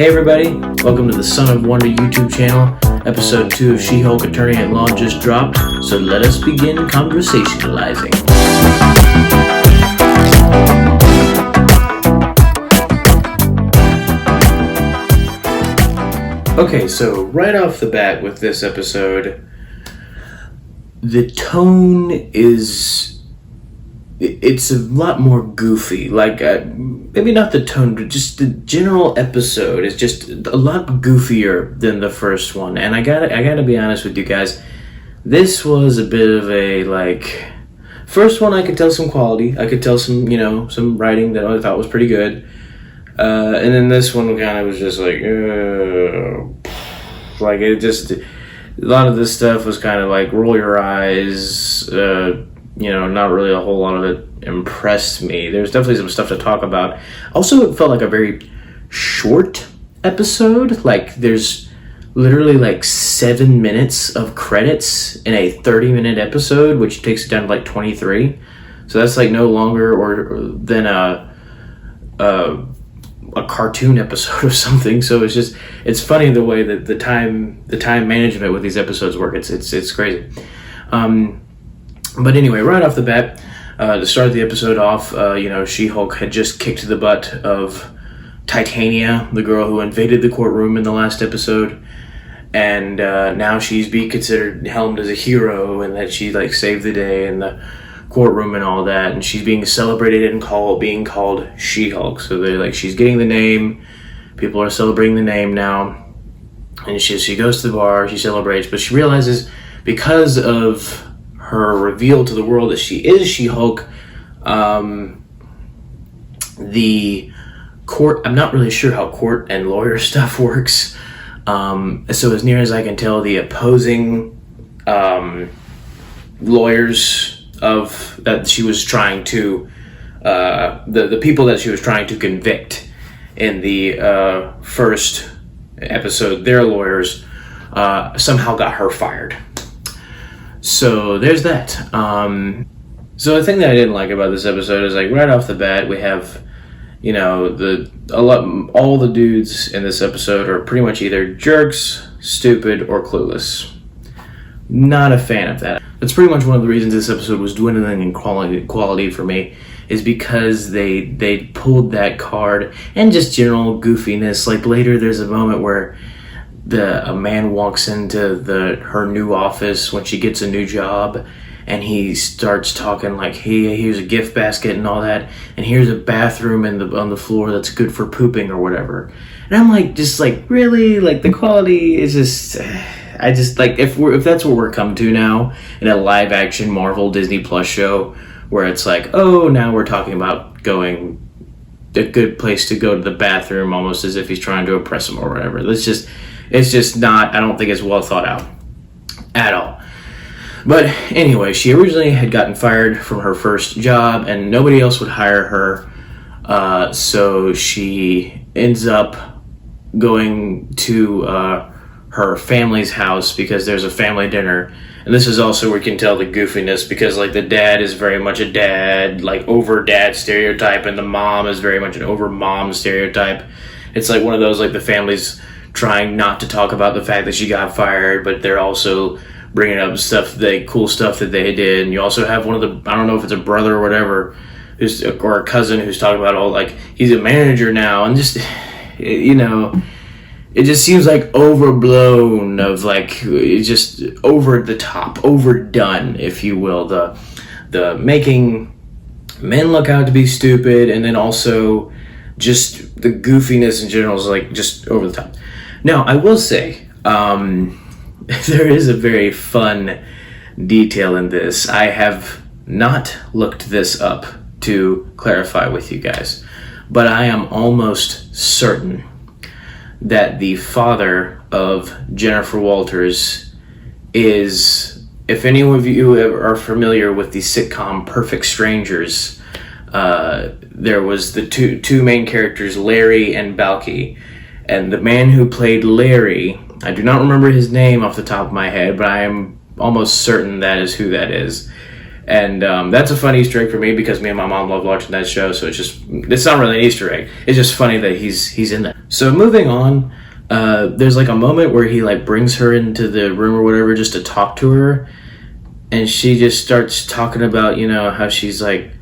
Hey everybody, welcome to the Son of Wonder YouTube channel. Episode 2 of She-Hulk Attorney-at-Law just dropped, so let us begin conversationalizing. Okay, so right off the bat with this episode, the tone it's a lot more goofy. Maybe not the tone, but just the general episode is just a lot goofier than the first one. And I gotta be honest with you guys, this was a bit of a, first one I could tell some quality. I could tell some writing that I thought was pretty good. And then this one kind of was just a lot of this stuff was kind of like roll your eyes, not really a whole lot of it impressed me. There's definitely some stuff to talk about. Also, it felt like a very short episode. There's literally 7 minutes of credits in a 30-minute episode, which takes it down to 23. So that's no longer than a cartoon episode or something. So it's funny the way that the time management with these episodes work. It's crazy. But anyway, right off the bat, to start the episode off, She-Hulk had just kicked the butt of Titania, the girl who invaded the courtroom in the last episode, and now she's being considered helmed as a hero, and that she saved the day in the courtroom and all that, and she's being celebrated and being called She-Hulk. So she's getting the name, people are celebrating the name now, and she goes to the bar, she celebrates, but she realizes because of her reveal to the world that she is She-Hulk, the court, I'm not really sure how court and lawyer stuff works, so as near as I can tell, the opposing lawyers that she was trying to the people that she was trying to convict in the first episode, their lawyers somehow got her fired. So there's that. So the thing that I didn't like about this episode is right off the bat we have, all the dudes in this episode are pretty much either jerks, stupid, or clueless. Not a fan of that. That's pretty much one of the reasons this episode was dwindling in quality for me, is because they pulled that card and just general goofiness. Later there's a moment where a man walks into her new office when she gets a new job, and he starts talking hey, here's a gift basket and all that, and here's a bathroom on the floor that's good for pooping or whatever. And I'm really? The quality is just, I just if that's what we're come to now in a live action Marvel Disney Plus show, where it's now we're talking about going a good place to go to the bathroom, almost as if he's trying to oppress him or whatever. It's just not, I don't think it's well thought out at all. But anyway, she originally had gotten fired from her first job and nobody else would hire her. So she ends up going to her family's house because there's a family dinner. And this is also where you can tell the goofiness, because the dad is very much a dad, over dad stereotype, and the mom is very much an over mom stereotype. It's one of those, the family's trying not to talk about the fact that she got fired, but they're also bringing up cool stuff that they did. And you also have one of the, I don't know if it's a brother or whatever, or a cousin who's talking about he's a manager now, and just, it just seems overblown, it's just over the top, overdone, if you will, the making men look out to be stupid, and then also just the goofiness in general is just over the top. Now, I will say, there is a very fun detail in this. I have not looked this up to clarify with you guys, but I am almost certain that the father of Jennifer Walters is, if any of you are familiar with the sitcom Perfect Strangers, there was the two main characters, Larry and Balky. And the man who played Larry, I do not remember his name off the top of my head, but I am almost certain that is who that is. And that's a fun Easter egg for me because me and my mom love watching that show. So it's not really an Easter egg. It's just funny that he's in that. So moving on, there's like a moment where he like brings her into the room or whatever just to talk to her. And she just starts talking about, how she's like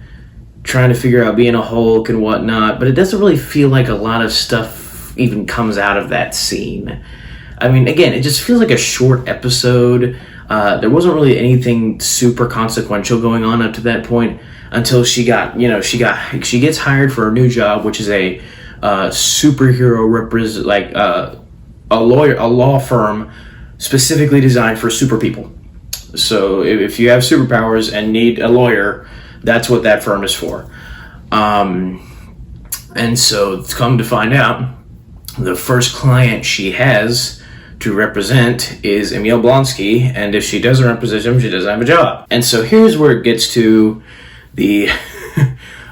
trying to figure out being a Hulk and whatnot. But it doesn't really feel like a lot of stuff even comes out of that scene. I mean, again, it just feels like a short episode. There wasn't really anything super consequential going on up to that point until she gets hired for a new job, which is a superhero a law firm specifically designed for super people. So if you have superpowers and need a lawyer, that's what that firm is for. And so come to find out, the first client she has to represent is Emil Blonsky, and if she doesn't represent him, she doesn't have a job. And so here's where it gets to the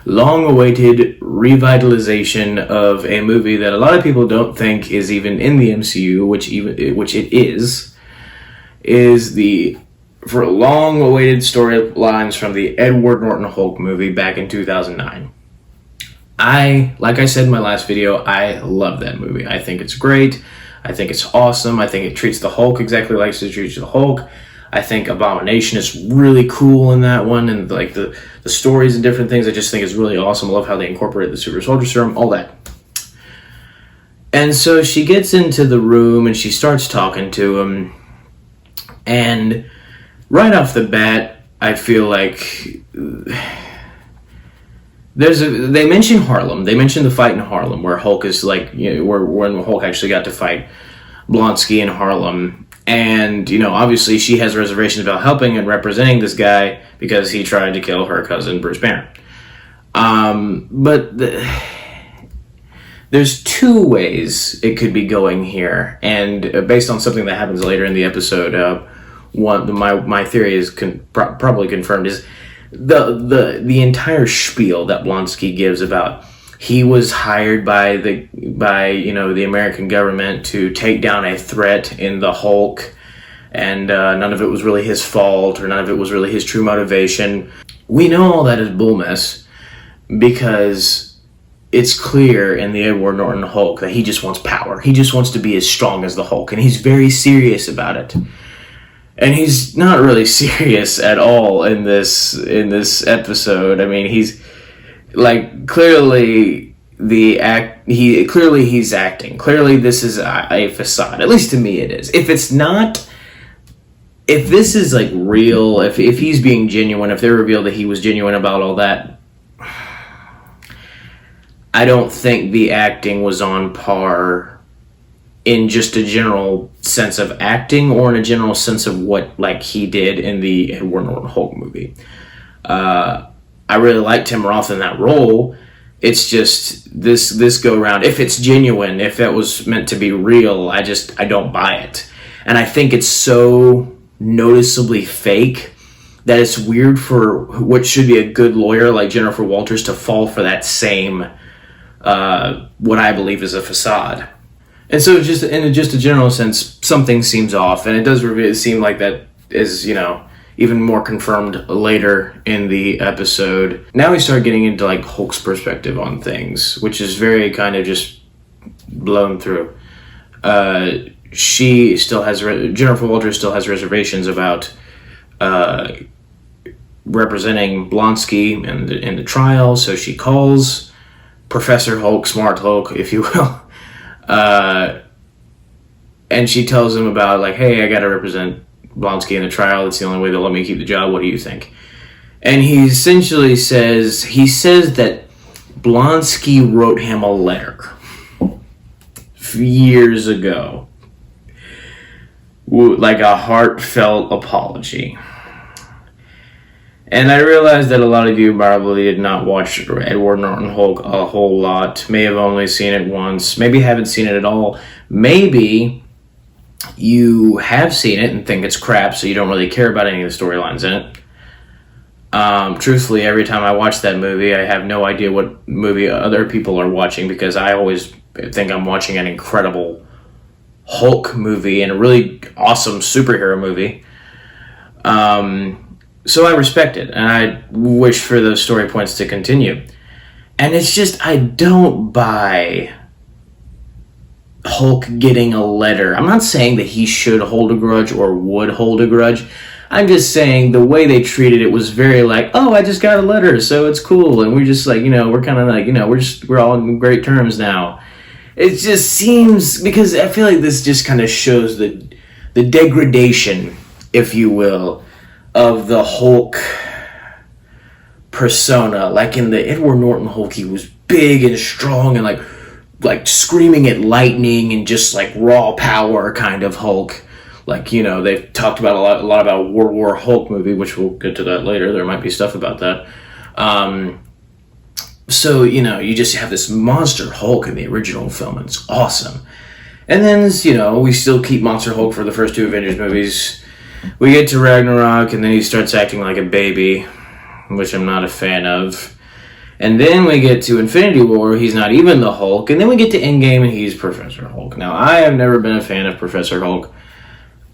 long-awaited revitalization of a movie that a lot of people don't think is even in the MCU, which it is the for long-awaited storylines from the Edward Norton Hulk movie back in 2009. Like I said in my last video, I love that movie. I think it's great. I think it's awesome. I think it treats the Hulk exactly like it treats the Hulk. I think Abomination is really cool in that one, and like the stories and different things, I just think is really awesome. I love how they incorporate the super soldier serum, all that. And so she gets into the room and she starts talking to him, and right off the bat, I feel like they mention Harlem. They mention the fight in Harlem where Hulk is like, when Hulk actually got to fight Blonsky in Harlem. And, obviously she has reservations about helping and representing this guy because he tried to kill her cousin, Bruce Banner. There's two ways it could be going here. And based on something that happens later in the episode, my theory is probably confirmed, is the entire spiel that Blonsky gives about he was hired by the American government to take down a threat in the Hulk, and none of it was really his fault, or none of it was really his true motivation. We know all that is bull mess because it's clear in the Edward Norton Hulk that he just wants power. He just wants to be as strong as the Hulk, and he's very serious about it. And he's not really serious at all in this episode. I mean, he's like clearly he's acting. Clearly this is a facade. At least to me it is. If it's not, if this is like real, if he's being genuine, if they reveal that he was genuine about all that, I don't think the acting was on par in just a general sense of acting or in a general sense of what like he did in the Edward Norton Hulk movie. I really liked Tim Roth in that role. It's just this go round, if it's genuine, if that was meant to be real, I don't buy it. And I think it's so noticeably fake that it's weird for what should be a good lawyer like Jennifer Walters to fall for that same what I believe is a facade. And so just in just a general sense, something seems off, and it does seem like that is, even more confirmed later in the episode. Now we start getting into like Hulk's perspective on things, which is very kind of just blown through. Jennifer Walters still has reservations about representing Blonsky in the trial, so she calls Professor Hulk, Smart Hulk, if you will. And she tells him about like, hey, I gotta represent Blonsky in the trial. It's the only way they'll let me keep the job. What do you think? And he essentially says that Blonsky wrote him a letter years ago, like a heartfelt apology. And I realize that a lot of you probably did not watch Edward Norton Hulk a whole lot, may have only seen it once, maybe haven't seen it at all. Maybe you have seen it and think it's crap, so you don't really care about any of the storylines in it. Truthfully, every time I watch that movie, I have no idea what movie other people are watching because I always think I'm watching an incredible Hulk movie and a really awesome superhero movie. So I respect it, and I wish for those story points to continue. And it's just, I don't buy Hulk getting a letter. I'm not saying that he should hold a grudge or would hold a grudge. I'm just saying the way they treated it was very like, oh, I just got a letter, so it's cool, and we're just like, we're kind of like, we're all in great terms now. It just seems, because I feel like this just kind of shows the degradation, if you will, of the Hulk persona. Like in the Edward Norton Hulk, he was big and strong and like screaming at lightning and just like raw power kind of Hulk. Like, they've talked about a lot about World War Hulk movie, which we'll get to that later. There might be stuff about that. So, you just have this monster Hulk in the original film, and it's awesome. And then, we still keep Monster Hulk for the first two Avengers movies. We get to Ragnarok, and then he starts acting like a baby, which I'm not a fan of. And then we get to Infinity War, he's not even the Hulk. And then we get to Endgame, and he's Professor Hulk. Now, I have never been a fan of Professor Hulk.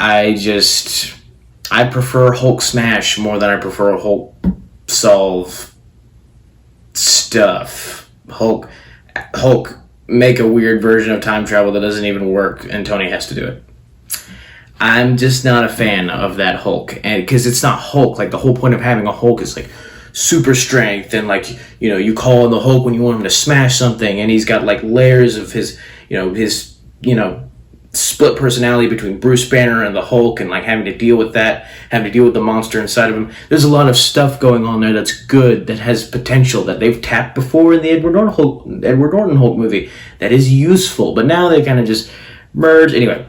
I prefer Hulk smash more than I prefer Hulk solve stuff. Hulk make a weird version of time travel that doesn't even work, and Tony has to do it. I'm just not a fan of that Hulk, and because it's not Hulk. Like, the whole point of having a Hulk is like super strength, and like, you call on the Hulk when you want him to smash something, and he's got like layers of his split personality between Bruce Banner and the Hulk, and like having to deal with that, having to deal with the monster inside of him. There's a lot of stuff going on there that's good, that has potential, that they've tapped before in the Edward Norton Hulk movie, that is useful, but now they kind of just merge. Anyway,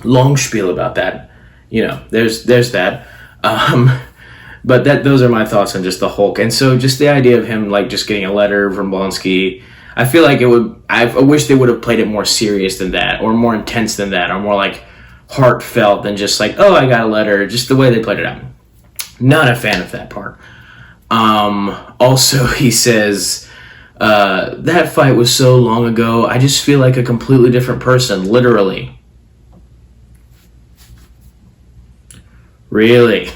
long spiel about that. There's that. But those are my thoughts on just the Hulk. And so just the idea of him like just getting a letter from Blonsky, I feel like I wish they would have played it more serious than that, or more intense than that, or more like heartfelt than just like, oh, I got a letter. Just the way they played it out. Not a fan of that part. Also, he says, that fight was so long ago, I just feel like a completely different person, literally. Really?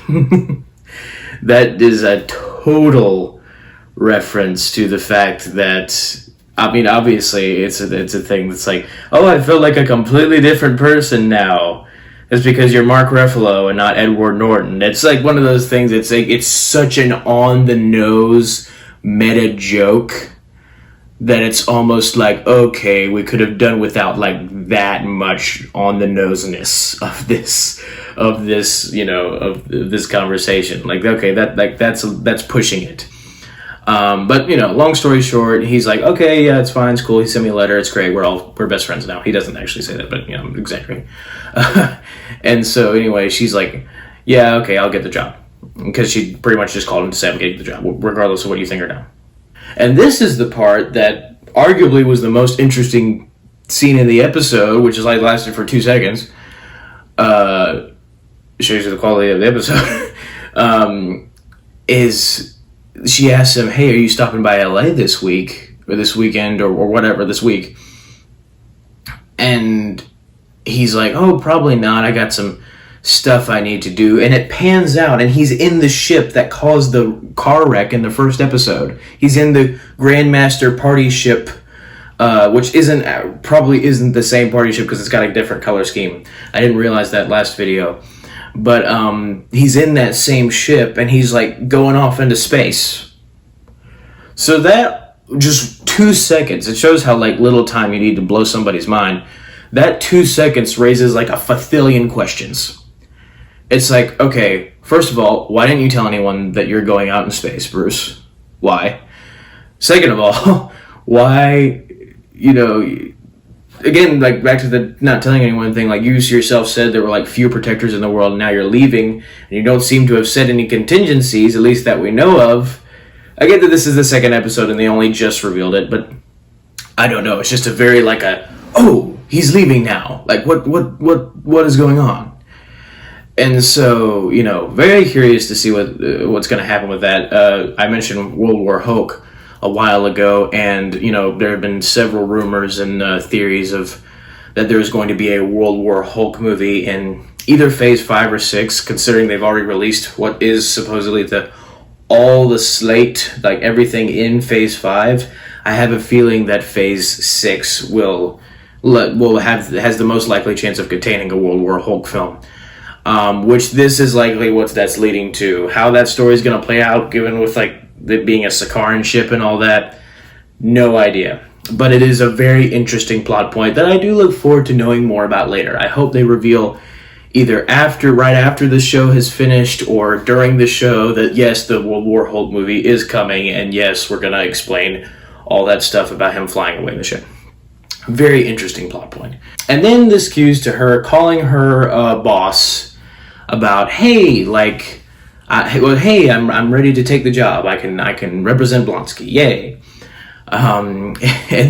That is a total reference to the fact that, I mean, obviously it's a thing that's like, oh, I feel like a completely different person now. It's because you're Mark Ruffalo and not Edward Norton. It's like one of those things. It's like, it's such an on the nose meta joke that it's almost like, okay, we could have done without like that much on the noseness of this conversation. Like, okay, that's pushing it. But long story short, he's like, okay, yeah, it's fine, it's cool. He sent me a letter, it's great. We're best friends now. He doesn't actually say that, but I'm exaggerating. And so anyway, she's like, yeah, okay, I'll get the job, because she pretty much just called him to say I'm getting the job, regardless of what you think or not. And this is the part that arguably was the most interesting scene in the episode, which is like lasted for 2 seconds. Shows you the quality of the episode. Is she asks him, hey, are you stopping by LA this week, or this weekend, or whatever, this week? And he's like, oh, probably not. I got some stuff I need to do. And it pans out, and he's in the ship that caused the car wreck in the first episode. He's in the Grandmaster party ship, which probably isn't the same party ship because it's got a different color scheme. I didn't realize that last video. But he's in that same ship, and he's like going off into space. So that, just 2 seconds, it shows how like little time you need to blow somebody's mind. That 2 seconds raises like a fathillion questions. It's like, okay, first of all, why didn't you tell anyone that you're going out in space, Bruce? Why? Second of all, why, again, like back to the not telling anyone thing, like you yourself said there were like few protectors in the world, and now you're leaving, and you don't seem to have set any contingencies, at least that we know of. I get that this is the second episode and they only just revealed it, but I don't know. It's just a very like oh, he's leaving now. Like what is going on? And so, very curious to see what's going to happen with that. I mentioned World War Hulk a while ago, and there have been several rumors and theories of that there's going to be a World War Hulk movie, and either phase 5 or 6, considering they've already released what is supposedly all the slate, like everything in phase 5. I have a feeling that phase 6 has the most likely chance of containing a World War Hulk film. Which this is likely what that's leading to. How that story is going to play out, given with like it being a Sakaran ship and all that, no idea. But it is a very interesting plot point that I do look forward to knowing more about later. I hope they reveal either right after the show has finished or during the show that yes, the World War Hulk movie is coming, and yes, we're going to explain all that stuff about him flying away in the ship. Very interesting plot point. And then this cues to her calling her boss about, hey, like, I'm ready to take the job. I can represent Blonsky. Yay. And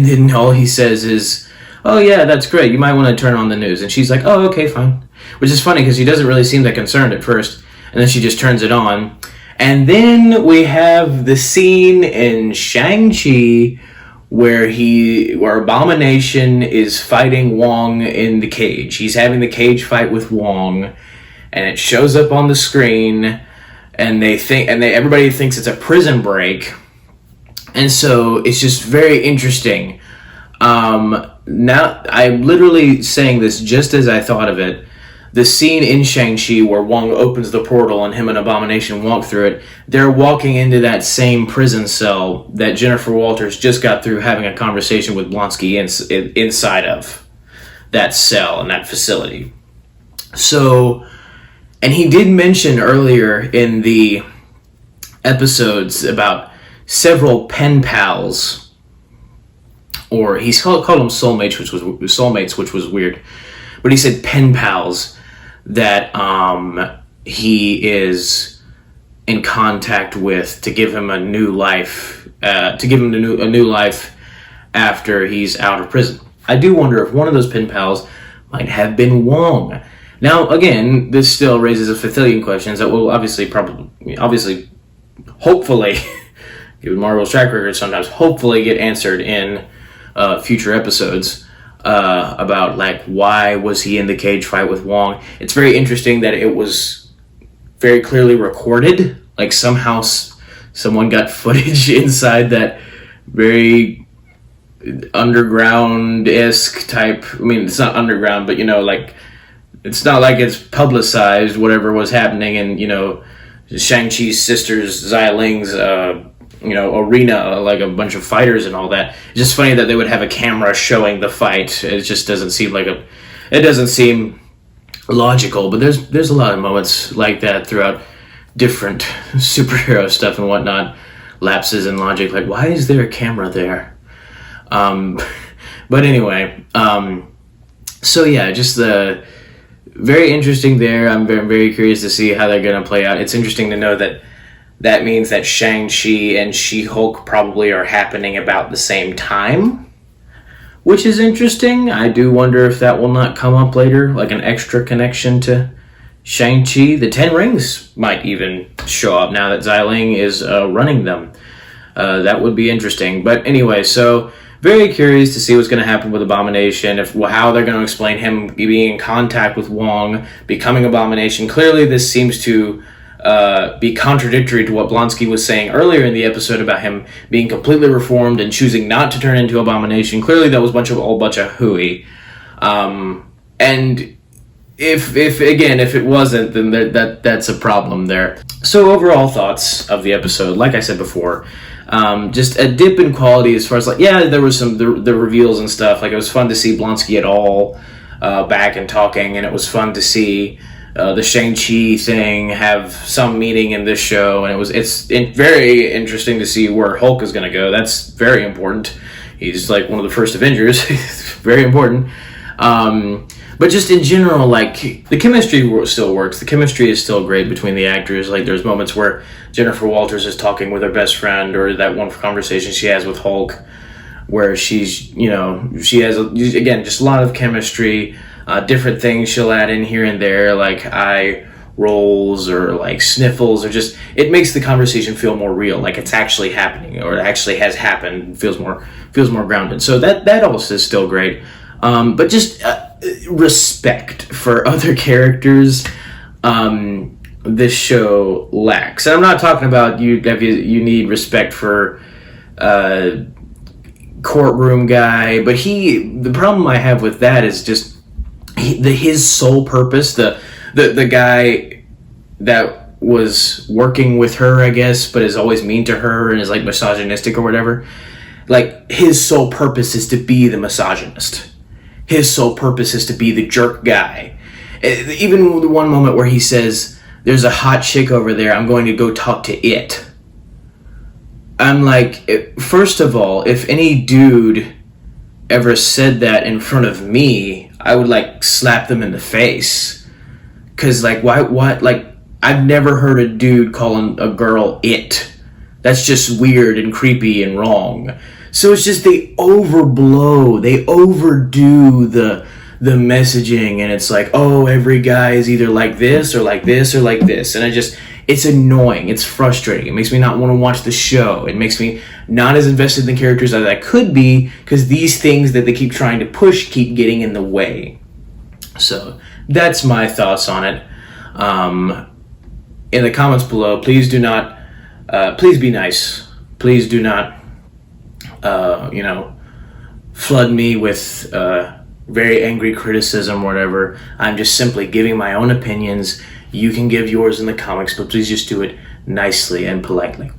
then all he says is, oh yeah, that's great. You might want to turn on the news. And she's like, oh, okay, fine. Which is funny because she doesn't really seem that concerned at first. And then she just turns it on. And then we have the scene in Shang-Chi where Abomination is fighting Wong in the cage. He's having the cage fight with Wong. And it shows up on the screen, and everybody thinks it's a prison break, and so it's just very interesting. Now I'm literally saying this just as I thought of it. The scene in Shang-Chi where Wong opens the portal and him and Abomination walk through it, they're walking into that same prison cell that Jennifer Walters just got through having a conversation with Blonsky inside of that cell and that facility. So. And he did mention earlier in the episodes about several pen pals, or he's called them soulmates, which was weird. But he said pen pals that he is in contact with to give him a new life, a new life after he's out of prison. I do wonder if one of those pen pals might have been Wong. Now, again, this still raises a fathillion questions that will hopefully, given Marvel's track record, sometimes hopefully get answered in future episodes about, like, why was he in the cage fight with Wong? It's very interesting that it was very clearly recorded. Like, somehow someone got footage inside that very underground-esque type. I mean, it's not underground, but, like, it's not like it's publicized, whatever was happening in, Shang-Chi's sister's Xialing's, arena, like a bunch of fighters and all that. It's just funny that they would have a camera showing the fight. It just doesn't seem it doesn't seem logical, but there's a lot of moments like that throughout different superhero stuff and whatnot. Lapses in logic, like, why is there a camera there? But anyway, so yeah, just very interesting there. I'm very, very curious to see how they're going to play out. It's interesting to know that means that Shang-Chi and She-Hulk probably are happening about the same time, which is interesting. I do wonder if that will not come up later, like an extra connection to Shang-Chi. The Ten Rings might even show up now that Xialing is running them. That would be interesting. But anyway, so very curious to see what's going to happen with Abomination, how they're going to explain him being in contact with Wong, becoming Abomination. Clearly, this seems to be contradictory to what Blonsky was saying earlier in the episode about him being completely reformed and choosing not to turn into Abomination. Clearly, that was a whole bunch of hooey. And if it wasn't, then that's a problem there. So overall thoughts of the episode, like I said before, just a dip in quality as far as, like, yeah, there was some the reveals and stuff. Like, it was fun to see Blonsky at all back and talking, and it was fun to see the Shang-Chi thing have some meaning in this show, and it's very interesting to see where Hulk is going to go. That's very important. He's like one of the first Avengers. Very important. But just in general, like, the chemistry still works. The chemistry is still great between the actors. Like, there's moments where Jennifer Walters is talking with her best friend, or that one conversation she has with Hulk, where she's, she has, again, just a lot of chemistry, different things she'll add in here and there, like eye rolls or like sniffles, or just, it makes the conversation feel more real, like it's actually happening, or it actually has happened, feels more grounded. So that also is still great. But just respect for other characters this show lacks. And I'm not talking about you need respect for courtroom guy, but the problem I have with that is just his sole purpose, the guy that was working with her, I guess, but is always mean to her and is like misogynistic or whatever. Like, his sole purpose is to be the misogynist. His sole purpose is to be the jerk guy. Even the one moment where he says, "There's a hot chick over there, I'm going to go talk to it." I'm like, first of all, if any dude ever said that in front of me, I would, like, slap them in the face. Because, like, why, like, I've never heard a dude calling a girl it. That's just weird and creepy and wrong. So it's just they overdo the messaging, and it's like, oh, every guy is either like this or like this or like this. And it's annoying. It's frustrating. It makes me not want to watch the show. It makes me not as invested in the characters as I could be, because these things that they keep trying to push keep getting in the way. So that's my thoughts on it. In the comments below, please do not, please be nice. Please do not, flood me with very angry criticism or whatever. I'm just simply giving my own opinions. You can give yours in the comics, but please just do it nicely and politely.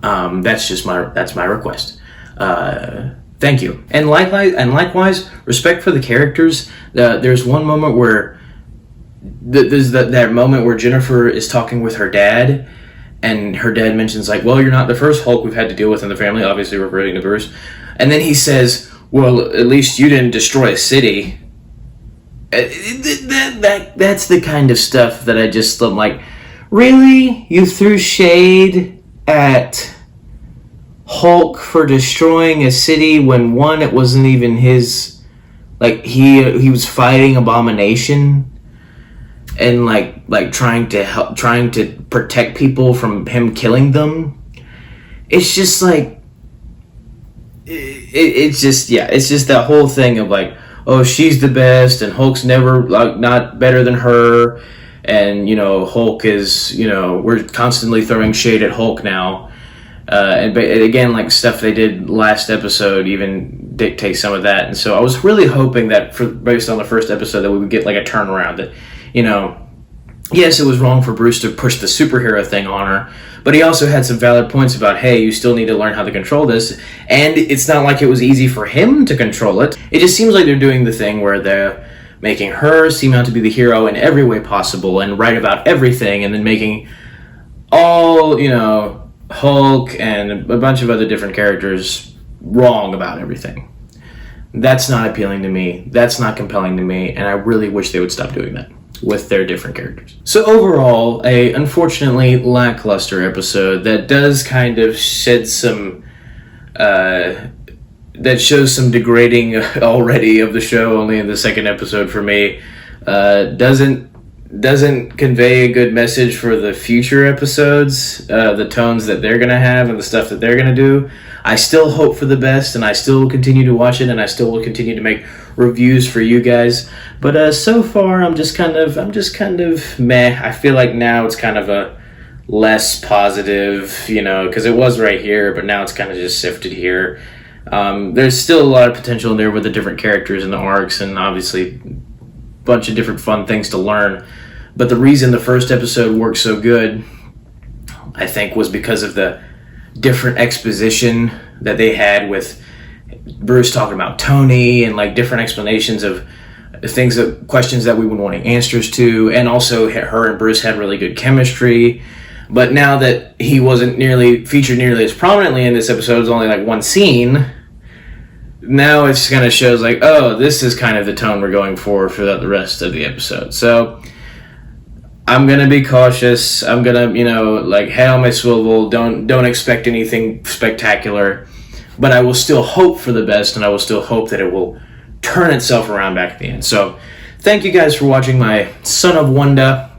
That's my request. Thank you. And likewise, respect for the characters. There's one moment where there's that moment where Jennifer is talking with her dad, and her dad mentions, like, well, you're not the first Hulk we've had to deal with in the family, obviously referring to Bruce. And then he says, well, at least you didn't destroy a city. That's the kind of stuff that I'm like, really? You threw shade at Hulk for destroying a city when, one, it wasn't even his, like, he was fighting Abomination and like trying to protect people from him killing them. It's just like it's just that whole thing of like, oh, she's the best and Hulk's never, like, not better than her, and Hulk is, we're constantly throwing shade at Hulk now, and again, like, stuff they did last episode even dictates some of that. And so I was really hoping that, based on the first episode, that we would get like a turnaround, that yes, it was wrong for Bruce to push the superhero thing on her, but he also had some valid points about, hey, you still need to learn how to control this, and it's not like it was easy for him to control it. It just seems like they're doing the thing where they're making her seem out to be the hero in every way possible and right about everything, and then making all, Hulk and a bunch of other different characters wrong about everything. That's not appealing to me. That's not compelling to me, and I really wish they would stop doing that with their different characters. So overall, a unfortunately lackluster episode that does kind of shed some, that shows some degrading already of the show, only in the second episode for me. Doesn't convey a good message for the future episodes, the tones that they're going to have and the stuff that they're going to do. I still hope for the best, and I still will continue to watch it, and I still will continue to make reviews for you guys. But so far, I'm just kind of meh. I feel like now it's kind of a less positive, because it was right here, but now it's kind of just sifted here. There's still a lot of potential in there with the different characters and the arcs, and obviously a bunch of different fun things to learn. But the reason the first episode worked so good, I think, was because of the different exposition that they had with Bruce talking about Tony, and like different explanations of questions that we would want answers to, and also her and Bruce had really good chemistry. But now that he wasn't featured nearly as prominently in this episode, it was only like one scene, now it's kind of shows like, oh, this is kind of the tone we're going for the rest of the episode. So I'm gonna be cautious. I'm gonna, head on my swivel. Don't expect anything spectacular, but I will still hope for the best, and I will still hope that it will turn itself around back at the end. So, thank you guys for watching my Son of Wanda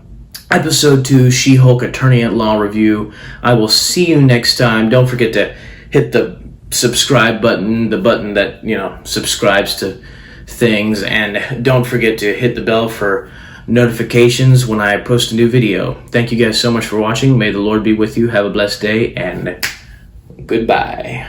Episode 2 She-Hulk Attorney at Law review. I will see you next time. Don't forget to hit the subscribe button, the button that, subscribes to things, and don't forget to hit the bell for notifications when I post a new video. Thank you guys so much for watching. May the Lord be with you. Have a blessed day, and goodbye.